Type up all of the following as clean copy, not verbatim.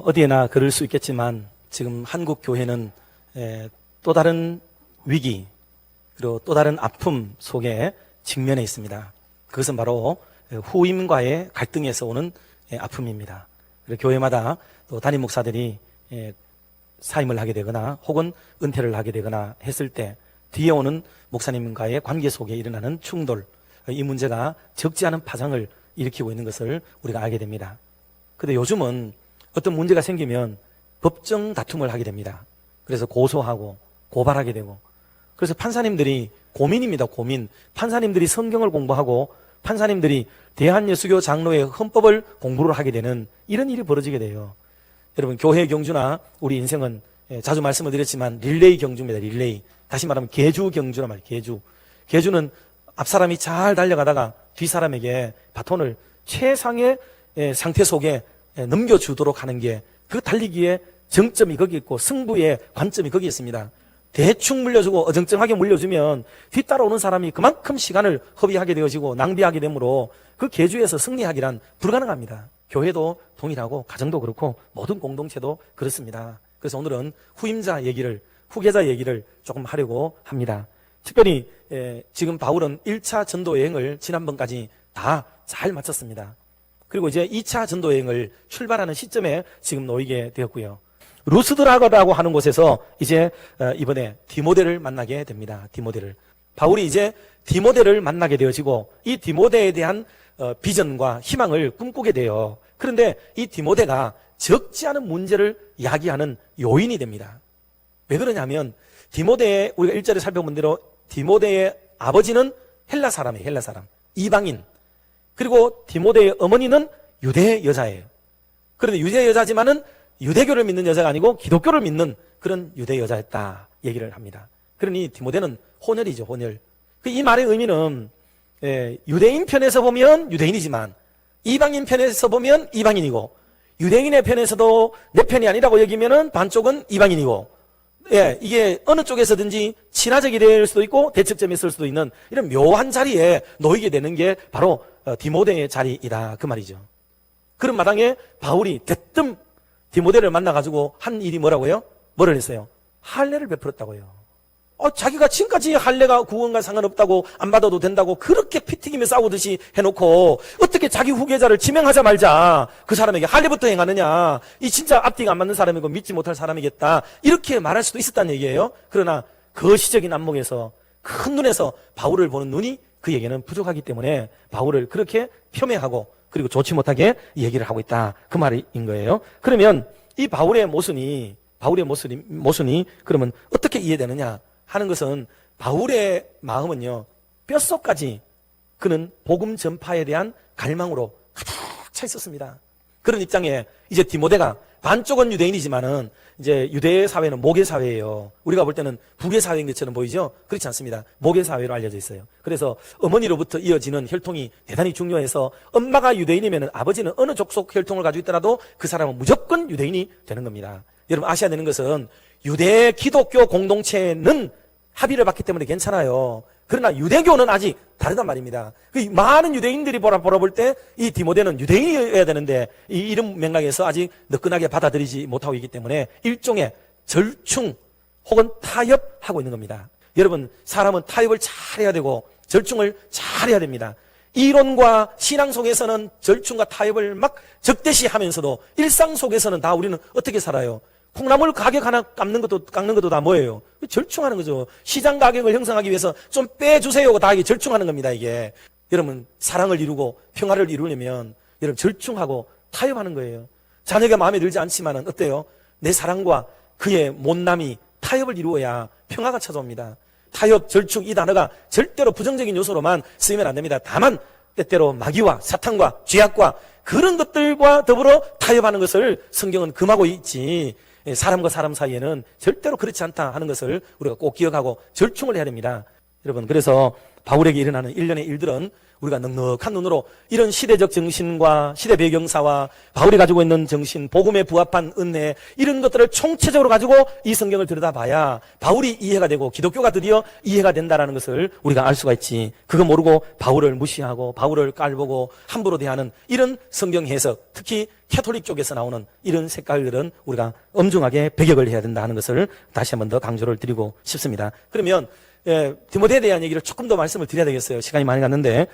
어디에나 그럴 수 있겠지만 지금 한국 교회는 또 다른 위기 그리고 또 다른 아픔 속에 직면해 있습니다. 그것은 바로 후임과의 갈등에서 오는 아픔입니다. 그리고 교회마다 또 담임 목사들이 사임을 하게 되거나 혹은 은퇴를 하게 되거나 했을 때 뒤에 오는 목사님과의 관계 속에 일어나는 충돌, 이 문제가 적지 않은 파장을 일으키고 있는 것을 우리가 알게 됩니다. 그런데 요즘은 어떤 문제가 생기면 법정 다툼을 하게 됩니다. 그래서 고소하고 고발하게 되고, 그래서 판사님들이 고민입니다. 고민. 판사님들이 성경을 공부하고 판사님들이 대한예수교 장로의 헌법을 공부를 하게 되는 이런 일이 벌어지게 돼요. 여러분, 교회 경주나 우리 인생은 자주 말씀을 드렸지만 릴레이 경주입니다. 릴레이. 다시 말하면 계주 경주란 말이에요. 계주. 계주는 앞사람이 잘 달려가다가 뒷사람에게 바톤을 최상의 상태 속에 넘겨주도록 하는 게, 그 달리기의 정점이 거기 있고 승부의 관점이 거기 있습니다. 대충 물려주고 어정쩡하게 물려주면 뒤따라오는 사람이 그만큼 시간을 허비하게 되어지고 낭비하게 되므로 그 계주에서 승리하기란 불가능합니다. 교회도 동일하고 가정도 그렇고 모든 공동체도 그렇습니다. 그래서 오늘은 후임자 얘기를, 후계자 얘기를 조금 하려고 합니다. 특별히 지금 바울은 1차 전도 여행을 지난번까지 다 잘 마쳤습니다. 그리고 이제 2차 전도 여행을 출발하는 시점에 지금 놓이게 되었고요. 루스드라거라고 하는 곳에서 이제 이번에 디모데를 만나게 됩니다. 디모데를. 바울이 이제 디모데를 만나게 되어지고 이 디모데에 대한 비전과 희망을 꿈꾸게 돼요. 그런데 이 디모데가 적지 않은 문제를 야기하는 요인이 됩니다. 왜 그러냐면 디모데의, 우리가 1절에 살펴본 대로 디모데의 아버지는 헬라 사람이에요. 헬라 사람. 이방인. 그리고 디모데의 어머니는 유대 여자예요. 그런데 유대 여자지만은 유대교를 믿는 여자가 아니고 기독교를 믿는 그런 유대 여자였다 얘기를 합니다. 그러니 디모데는 혼혈이죠. 혼혈. 이 말의 의미는 유대인 편에서 보면 유대인이지만 이방인 편에서 보면 이방인이고, 유대인의 편에서도 내 편이 아니라고 여기면은 반쪽은 이방인이고, 이게 어느 쪽에서든지 친화적이 될 수도 있고 대척점이 있을 수도 있는 이런 묘한 자리에 놓이게 되는 게 바로 디모데의 자리이다 그 말이죠. 그런 마당에 바울이 대뜸 디모데를 만나가지고 한 일이 뭐라고요? 뭐를 했어요? 할례를 베풀었다고요. 자기가 지금까지 할례가 구원과 상관없다고 안 받아도 된다고 그렇게 피튀기며 싸우듯이 해놓고 어떻게 자기 후계자를 지명하자 말자 그 사람에게 할례부터 행하느냐, 이 진짜 앞뒤가 안 맞는 사람이고 믿지 못할 사람이겠다 이렇게 말할 수도 있었다는 얘기예요. 그러나 거시적인 안목에서 큰 눈에서 바울을 보는 눈이 그에게는 부족하기 때문에 바울을 그렇게 폄훼하고 그리고 좋지 못하게 얘기를 하고 있다 그 말인 거예요. 그러면 이 바울의 모순이 그러면 어떻게 이해되느냐 하는 것은, 바울의 마음은요 뼛속까지 그는 복음 전파에 대한 갈망으로 가득 차 있었습니다. 그런 입장에 이제 디모데가 반쪽은 유대인이지만은 이제 유대 사회는 모계 사회예요. 우리가 볼 때는 북의 사회인 것처럼 보이죠? 그렇지 않습니다. 모계 사회로 알려져 있어요. 그래서 어머니로부터 이어지는 혈통이 대단히 중요해서 엄마가 유대인이면 아버지는 어느 족속 혈통을 가지고 있더라도 그 사람은 무조건 유대인이 되는 겁니다. 여러분 아셔야 되는 것은 유대 기독교 공동체는 합의를 받기 때문에 괜찮아요. 그러나 유대교는 아직 다르단 말입니다. 많은 유대인들이 보라볼 때 이 디모데는 유대인이어야 되는데 이 이름 맥락에서 아직 느끈하게 받아들이지 못하고 있기 때문에 일종의 절충 혹은 타협하고 있는 겁니다. 여러분, 사람은 타협을 잘해야 되고 절충을 잘해야 됩니다. 이론과 신앙 속에서는 절충과 타협을 막 적대시하면서도 일상 속에서는 다 우리는 어떻게 살아요? 콩나물 가격 하나 깎는 것도 다 뭐예요? 절충하는 거죠. 시장 가격을 형성하기 위해서 좀 빼주세요. 다 이게 절충하는 겁니다, 이게. 여러분, 사랑을 이루고 평화를 이루려면 여러분 절충하고 타협하는 거예요. 자녀가 마음에 들지 않지만은 어때요? 내 사랑과 그의 못남이 타협을 이루어야 평화가 찾아옵니다. 타협, 절충 이 단어가 절대로 부정적인 요소로만 쓰이면 안 됩니다. 다만 때때로 마귀와 사탄과 죄악과 그런 것들과 더불어 타협하는 것을 성경은 금하고 있지, 사람과 사람 사이에는 절대로 그렇지 않다 하는 것을 우리가 꼭 기억하고 절충을 해야 됩니다. 여러분, 그래서 바울에게 일어나는 일련의 일들은 우리가 넉넉한 눈으로 이런 시대적 정신과 시대 배경사와 바울이 가지고 있는 정신, 복음에 부합한 은혜, 이런 것들을 총체적으로 가지고 이 성경을 들여다봐야 바울이 이해가 되고 기독교가 드디어 이해가 된다는 것을 우리가 알 수가 있지. 그거 모르고 바울을 무시하고 바울을 깔보고 함부로 대하는 이런 성경 해석, 특히 캐톨릭 쪽에서 나오는 이런 색깔들은 우리가 엄중하게 배격을 해야 된다 하는 것을 다시 한 번 더 강조를 드리고 싶습니다. 그러면 디모데에 대한 얘기를 조금 더 말씀을 드려야 되겠어요. 시간이 많이 갔는데,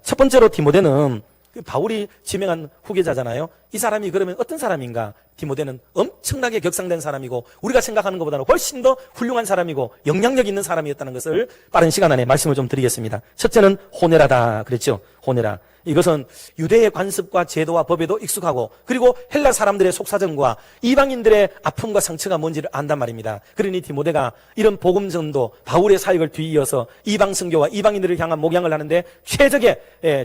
첫 번째로 디모데는 바울이 지명한 후계자잖아요. 이 사람이 그러면 어떤 사람인가? 디모데는 엄청나게 격상된 사람이고 우리가 생각하는 것보다는 훨씬 더 훌륭한 사람이고 영향력 있는 사람이었다는 것을 빠른 시간 안에 말씀을 좀 드리겠습니다. 첫째는 호네라다 그랬죠. 호네라. 이것은 유대의 관습과 제도와 법에도 익숙하고 그리고 헬라 사람들의 속사정과 이방인들의 아픔과 상처가 뭔지를 안단 말입니다. 그러니 디모데가 이런 복음 전도, 바울의 사역을 뒤이어서 이방 선교와 이방인들을 향한 목양을 하는데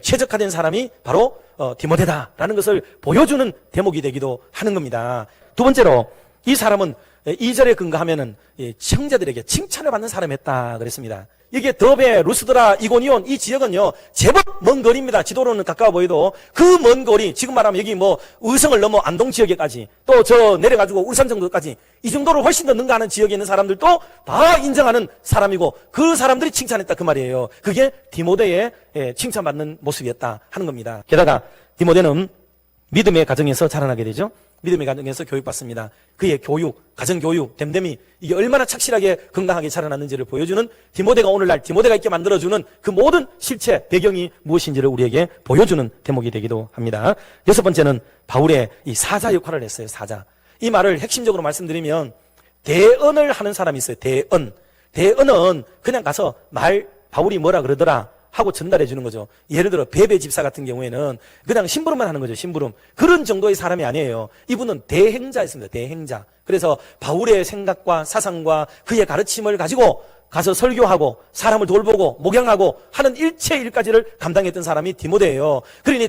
최적화된 사람이 바로 디모데다라는 것을 보여주는 대목이 되기도 하는 겁니다. 두 번째로 이 사람은 2절에 근거하면은 청자들에게 칭찬을 받는 사람이었다 그랬습니다. 이게 더베, 루스드라, 이고니온 이 지역은요 제법 먼 거리입니다. 지도로는 가까워 보여도 그 먼 거리, 지금 말하면 여기 뭐 의성을 넘어 안동 지역에까지 또 저 내려가지고 울산 정도까지 이 정도를 훨씬 더 능가하는 지역에 있는 사람들도 다 인정하는 사람이고 그 사람들이 칭찬했다 그 말이에요. 그게 디모데의 칭찬받는 모습이었다 하는 겁니다. 게다가 디모데는 믿음의 가정에서 자라나게 되죠. 믿음의 가정에서 교육받습니다. 그의 교육, 가정교육, 됨됨이 이게 얼마나 착실하게 건강하게 자라났는지를 보여주는 디모데가 오늘날 디모데가 있게 만들어주는 그 모든 실체, 배경이 무엇인지를 우리에게 보여주는 대목이 되기도 합니다. 여섯 번째는 바울의 이 사자 역할을 했어요. 사자. 이 말을 핵심적으로 말씀드리면 대언을 하는 사람이 있어요. 대언. 대언은 그냥 가서 바울이 뭐라 그러더라 하고 전달해 주는 거죠. 예를 들어 베베 집사 같은 경우에는 그냥 심부름만 하는 거죠. 심부름. 그런 정도의 사람이 아니에요. 이분은 대행자였습니다. 대행자. 그래서 바울의 생각과 사상과 그의 가르침을 가지고 가서 설교하고 사람을 돌보고 목양하고 하는 일체 일까지를 감당했던 사람이 디모데예요. 그러니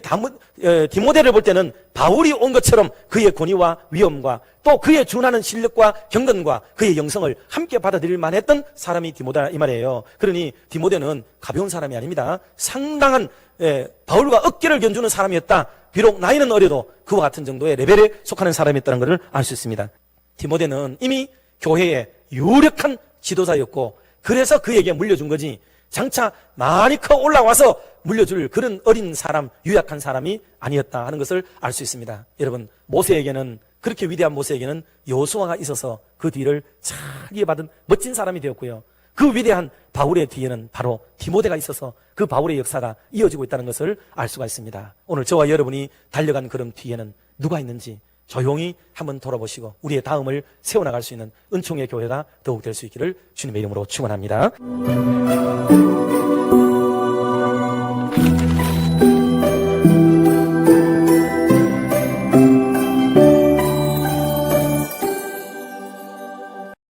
디모데를 볼 때는 바울이 온 것처럼 그의 권위와 위엄과 또 그의 준하는 실력과 경건과 그의 영성을 함께 받아들일 만했던 사람이 디모데다 이 말이에요. 그러니 디모데는 가벼운 사람이 아닙니다. 상당한 바울과 어깨를 견주는 사람이었다. 비록 나이는 어려도 그와 같은 정도의 레벨에 속하는 사람이었다는 것을 알 수 있습니다. 디모데는 이미 교회의 유력한 지도자였고 그래서 그에게 물려준 거지 장차 많이 커 올라와서 물려줄 그런 어린 사람, 유약한 사람이 아니었다 하는 것을 알 수 있습니다. 여러분, 모세에게는 그렇게 위대한 모세에게는 여호수아가 있어서 그 뒤를 잘 이어받은 멋진 사람이 되었고요. 그 위대한 바울의 뒤에는 바로 디모데가 있어서 그 바울의 역사가 이어지고 있다는 것을 알 수가 있습니다. 오늘 저와 여러분이 달려간 걸음 뒤에는 누가 있는지 조용히 한번 돌아보시고 우리의 다음을 세워나갈 수 있는 은총의 교회가 더욱 될 수 있기를 주님의 이름으로 축원합니다.